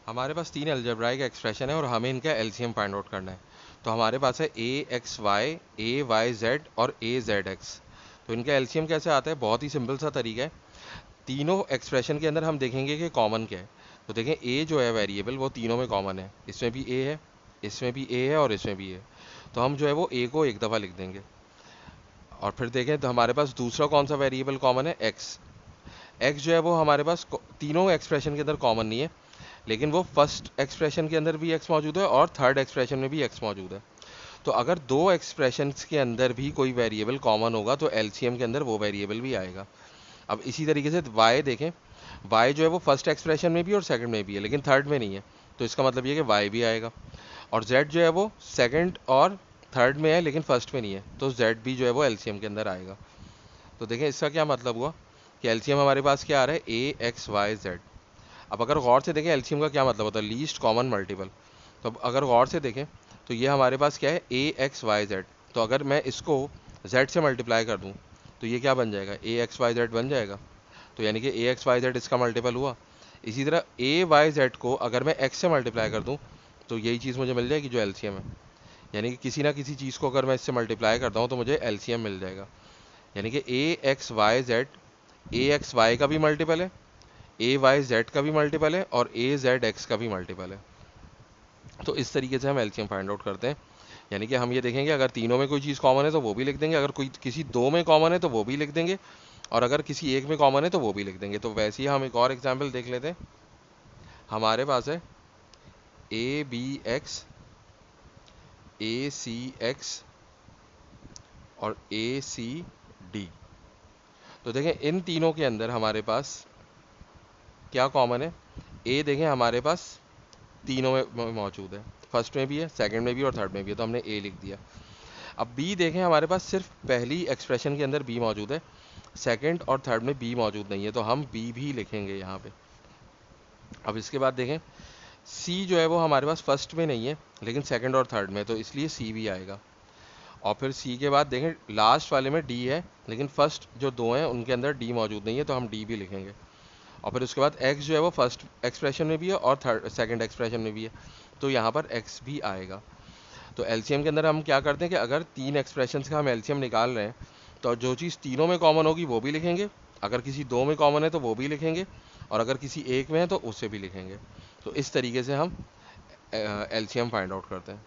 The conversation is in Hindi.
हमारे पास तीन अलजेब्राइक एक्सप्रेशन है और हमें इनका एलसीएम फाइंड आउट करना है। तो हमारे पास है ए एक्स वाई, ए वाई जेड और ए जेड एक्स। तो इनका एलसीएम कैसे आता है? बहुत ही सिंपल सा तरीका है। तीनों एक्सप्रेशन के अंदर हम देखेंगे कि कॉमन क्या है। तो देखें, ए जो है वेरिएबल वो तीनों में कॉमन है। इसमें भी ए है, इसमें भी ए है और इसमें भी है। तो हम जो है वो ए को एक दफ़ा लिख देंगे। और फिर देखें तो हमारे पास दूसरा कौन सा वेरिएबल कॉमन है? एक्स। एक्स जो है वो हमारे पास तीनों एक्सप्रेशन के अंदर कॉमन नहीं है, लेकिन वो फर्स्ट एक्सप्रेशन के अंदर भी एक्स मौजूद है और थर्ड एक्सप्रेशन में भी एक्स मौजूद है। तो अगर दो एक्सप्रेशंस के अंदर भी कोई वेरिएबल कॉमन होगा तो एलसीएम के अंदर वो वेरिएबल भी आएगा। अब इसी तरीके से वाई देखें, वाई जो है वो फर्स्ट एक्सप्रेशन में भी और सेकंड में भी है, लेकिन थर्ड में नहीं है। तो इसका मतलब ये कि वाई भी आएगा। और जेड जो है वो सेकंड और थर्ड में है लेकिन फर्स्ट में नहीं है, तो जेड भी जो है वो एलसीएम के अंदर आएगा। तो देखें इसका क्या मतलब हुआ कि एलसीएम हमारे पास क्या आ रहा है? ए एक्स वाई जेड। अब अगर गौर से देखें एलसीएम का क्या मतलब होता है? Least common multiple. तो अब अगर गौर से देखें तो ये हमारे पास क्या है? ए एक्स वाई जेड। तो अगर मैं इसको जेड से मल्टीप्लाई कर दूं तो ये क्या बन जाएगा? ए एक्स वाई जेड बन जाएगा। तो यानी कि ए एक्स वाई जेड इसका मल्टीपल हुआ। इसी तरह ए वाई जेड को अगर मैं एक्स से मल्टीप्लाई कर दूं तो यही चीज़ मुझे मिल जाएगी जो एलसीएम है। यानी कि किसी ना किसी चीज़ को अगर मैं इससे मल्टीप्लाई करता हूँ तो मुझे एलसीएम मिल जाएगा। यानी कि ए एक्स वाई जेड, ए एक्स वाई का भी मल्टीपल है, ए वाई जेड का भी मल्टीपल है और ए जेड एक्स का भी मल्टीपल है। तो इस तरीके से हम एलसीएम फाइंड आउट करते हैं। यानी कि हम ये देखेंगे अगर तीनों में कोई चीज़ कॉमन है तो वो भी लिख देंगे, अगर कोई किसी दो में कॉमन है तो वो भी लिख देंगे, और अगर किसी एक में कॉमन है तो वो भी लिख देंगे। तो वैसे ही हम एक और एग्जाम्पल देख लेते हैं। हमारे पास है A B X, A C X और ए सी डी। तो देखें इन तीनों के अंदर हमारे पास क्या कॉमन है? ए देखें हमारे पास तीनों में मौजूद है, फर्स्ट में भी है, सेकंड में भी और थर्ड में भी है, तो हमने ए लिख दिया। अब बी देखें हमारे पास सिर्फ पहली एक्सप्रेशन के अंदर बी मौजूद है, सेकंड और थर्ड में बी मौजूद नहीं है, तो हम बी भी लिखेंगे यहाँ पे। अब इसके बाद देखें सी जो है वो हमारे पास फर्स्ट में नहीं है लेकिन सेकंड और थर्ड में, तो इसलिए सी भी आएगा। और फिर सी के बाद देखें लास्ट वाले में डी है लेकिन फर्स्ट जो दो हैं उनके अंदर डी मौजूद नहीं है, तो हम डी भी लिखेंगे। और फिर उसके बाद एक्स जो है वो फर्स्ट एक्सप्रेशन में भी है और थर्ड सेकंड एक्सप्रेशन में भी है, तो यहाँ पर एक्स भी आएगा। तो एलसीएम के अंदर हम क्या करते हैं कि अगर तीन एक्सप्रेशंस का हम एलसीएम निकाल रहे हैं तो जो चीज़ तीनों में कॉमन होगी वो भी लिखेंगे, अगर किसी दो में कॉमन है तो वो भी लिखेंगे, और अगर किसी एक में है तो उसे भी लिखेंगे। तो इस तरीके से हम एलसीएम फाइंड आउट करते हैं।